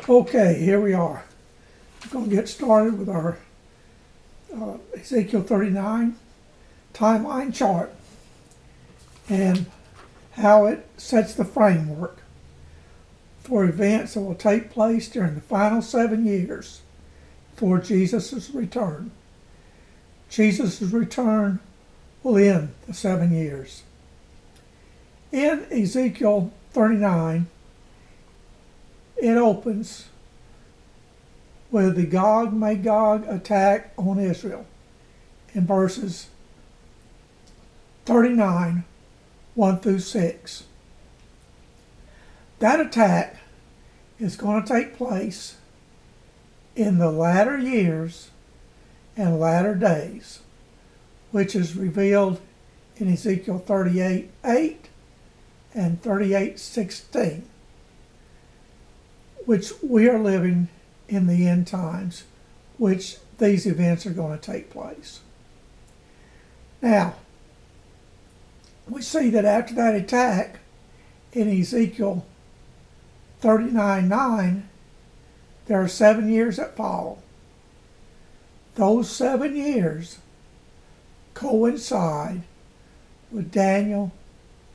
Okay, here we are. We're going to get started with our Ezekiel 39 timeline chart and how it sets the framework for events that will take place during the final 7 years before Jesus' return. Jesus' return will end the 7 years. In Ezekiel 39, it opens with the Gog-Magog attack on Israel in verses 39, 1 through 6. That attack is going to take place in the latter years and latter days, which is revealed in Ezekiel 38:8 and 38:16, which we are living in the end times, which these events are going to take place. Now, we see that after that attack in Ezekiel 39:9, there are 7 years that follow. Those 7 years coincide with Daniel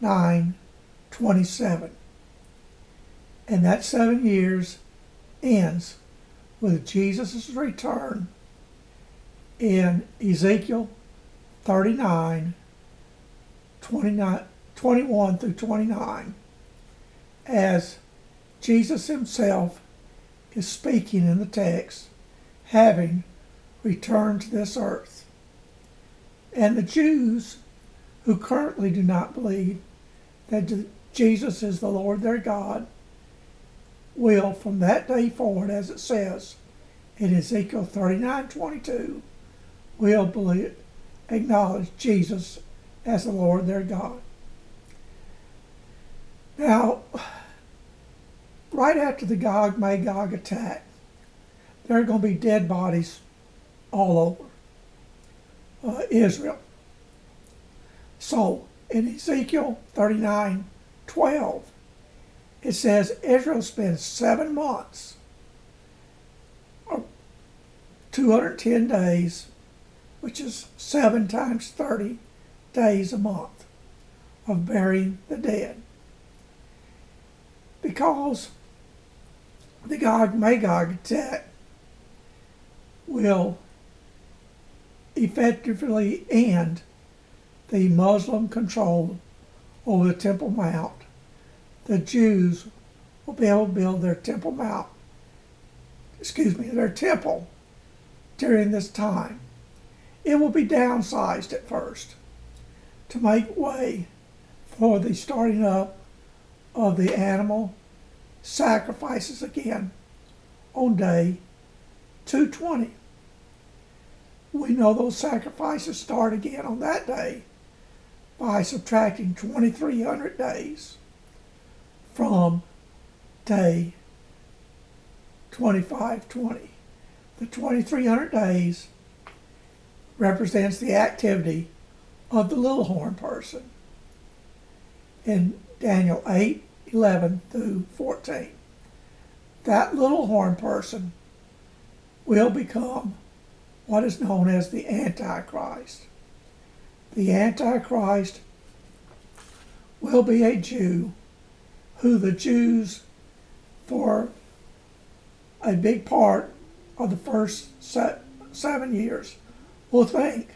9:27. And that 7 years ends with Jesus' return in Ezekiel 39, 21 through 29, as Jesus himself is speaking in the text, having returned to this earth. And the Jews who currently do not believe that Jesus is the Lord their God will, from that day forward, as it says in Ezekiel 39:22, will acknowledge Jesus as the Lord their God. Now, right after the Gog-Magog attack, there are going to be dead bodies all over Israel. So, in Ezekiel 39:12, it says Israel spends 7 months, or 210 days, which is 7 times 30 days a month, of burying the dead. Because the Gog-Magog attack will effectively end the Muslim control over the Temple Mount, the Jews will be able to build their temple during this time. It will be downsized at first to make way for the starting up of the animal sacrifices again on day 220. We know those sacrifices start again on that day by subtracting 2,300 days from day 2520. The 2,300 days represents the activity of the little horn person in Daniel 8:11 through 14. That little horn person will become what is known as the Antichrist. The Antichrist will be a Jew who the Jews, for a big part of the first 7 years, will think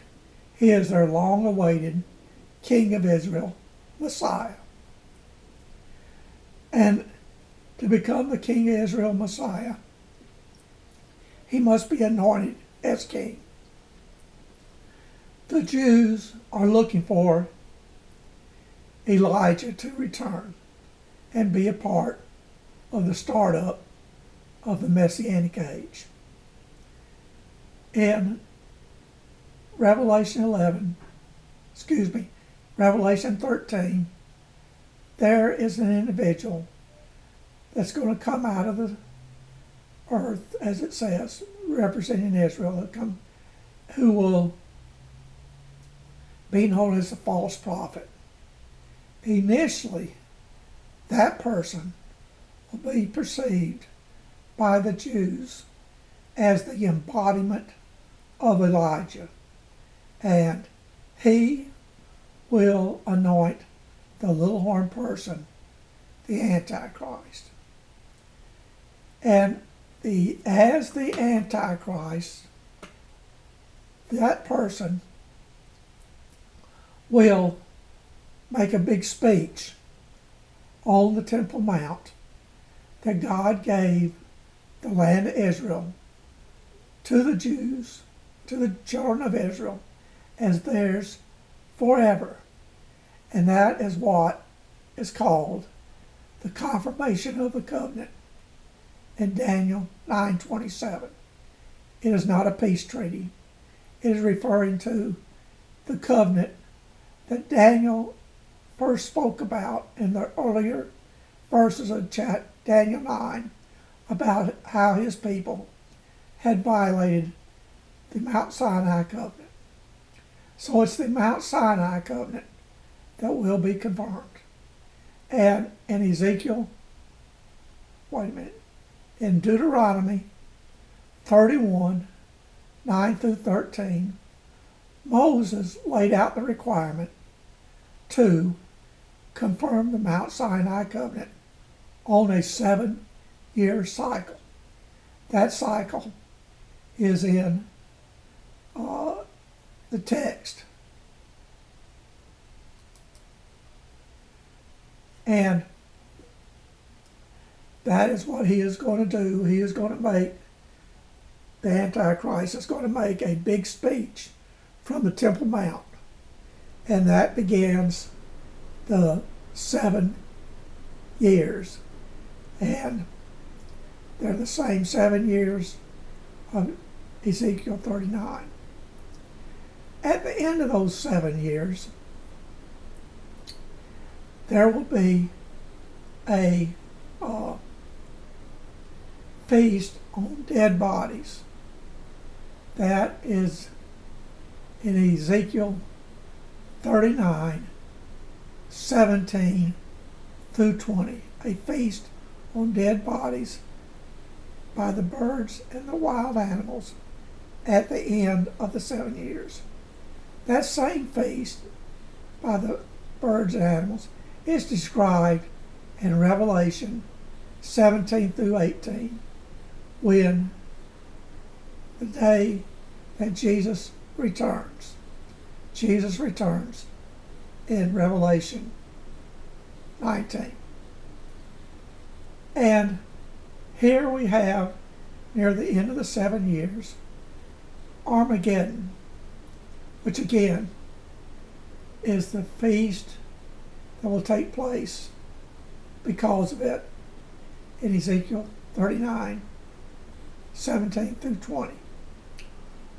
he is their long-awaited King of Israel, Messiah. And to become the King of Israel, Messiah, he must be anointed as king. The Jews are looking for Elijah to return and be a part of the startup of the Messianic age. In Revelation 13, there is an individual that's going to come out of the earth, as it says, representing Israel, who will be known as a false prophet. Initially, that person will be perceived by the Jews as the embodiment of Elijah, and he will anoint the little horn person the Antichrist. And as the Antichrist, that person will make a big speech on the Temple Mount that God gave the land of Israel to the Jews, to the children of Israel, as theirs forever. And that is what is called the confirmation of the covenant in Daniel 9:27. It is not a peace treaty. It is referring to the covenant that Daniel first spoke about in the earlier verses of Daniel 9 about how his people had violated the Mount Sinai covenant. So it's the Mount Sinai covenant that will be confirmed. And in Ezekiel, in Deuteronomy 31, 9 through 13, Moses laid out the requirement to confirm the Mount Sinai covenant on a 7-year cycle. That cycle is in the text. And that is what he is going to do. He is going to make, the Antichrist is going to make a big speech from the Temple Mount. And that begins the 7 years. And they're the same 7 years of Ezekiel 39. At the end of those 7 years, there will be a feast on dead bodies. That is in Ezekiel 39, 17 through 20. A feast on dead bodies by the birds and the wild animals at the end of the 7 years. That same feast by the birds and animals is described in Revelation 17 through 18 when the day that Jesus returns. Jesus returns in Revelation 19. And here we have, near the end of the 7 years, Armageddon, which again is the feast that will take place because of it in Ezekiel 39, 17 through 20.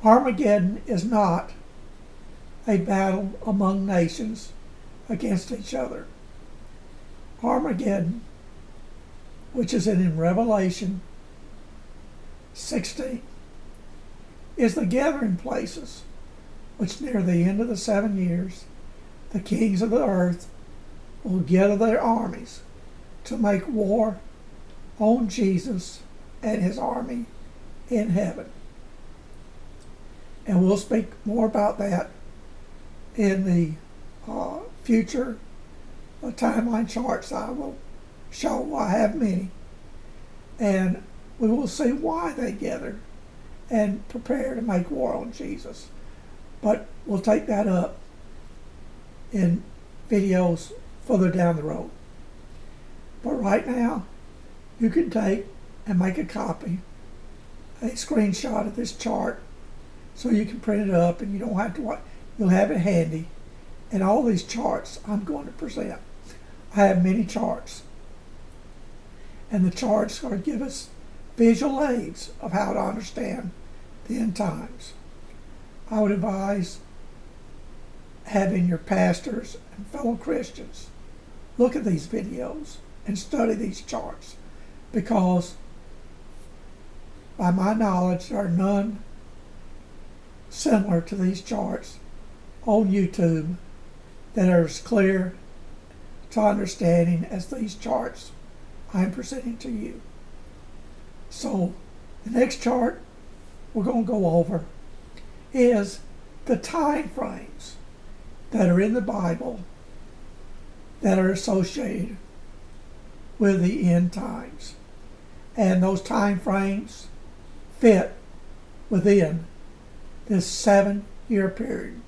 Armageddon is not a battle among nations against each other. Armageddon, which is in Revelation 16, is the gathering places which near the end of the 7 years the kings of the earth will gather their armies to make war on Jesus and his army in heaven. And we'll speak more about that in the future timeline charts I will show. I have many. And we will see why they gather and prepare to make war on Jesus. But we'll take that up in videos further down the road. But right now, you can take and make a copy, a screenshot of this chart, so you can print it up and you don't have to watch. You'll have it handy. And all these charts I'm going to present. I have many charts. And the charts are to give us visual aids of how to understand the end times. I would advise having your pastors and fellow Christians look at these videos and study these charts, because by my knowledge there are none similar to these charts on YouTube that are as clear to understanding as these charts I'm presenting to you. So the next chart we're going to go over is the time frames that are in the Bible that are associated with the end times. And those time frames fit within this 7-year period.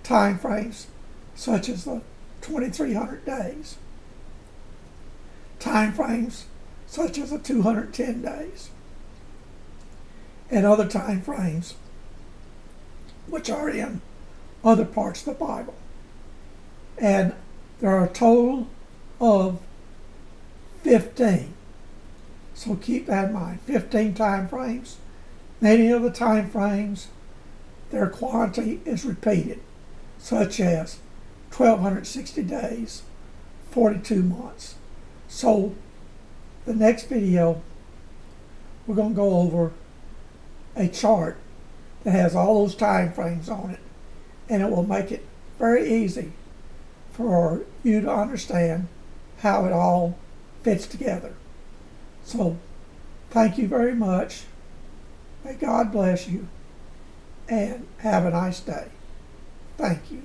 Time frames such as the 2300 days. Time frames such as the 210 days. And other time frames which are in other parts of the Bible. And there are a total of 15. So keep that in mind. 15 time frames. Many of the time frames, their quantity is repeated, such as 1260 days, 42 months. So the next video, we're going to go over a chart that has all those time frames on it, and it will make it very easy for you to understand how it all fits together. So thank you very much. May God bless you and have a nice day. Thank you.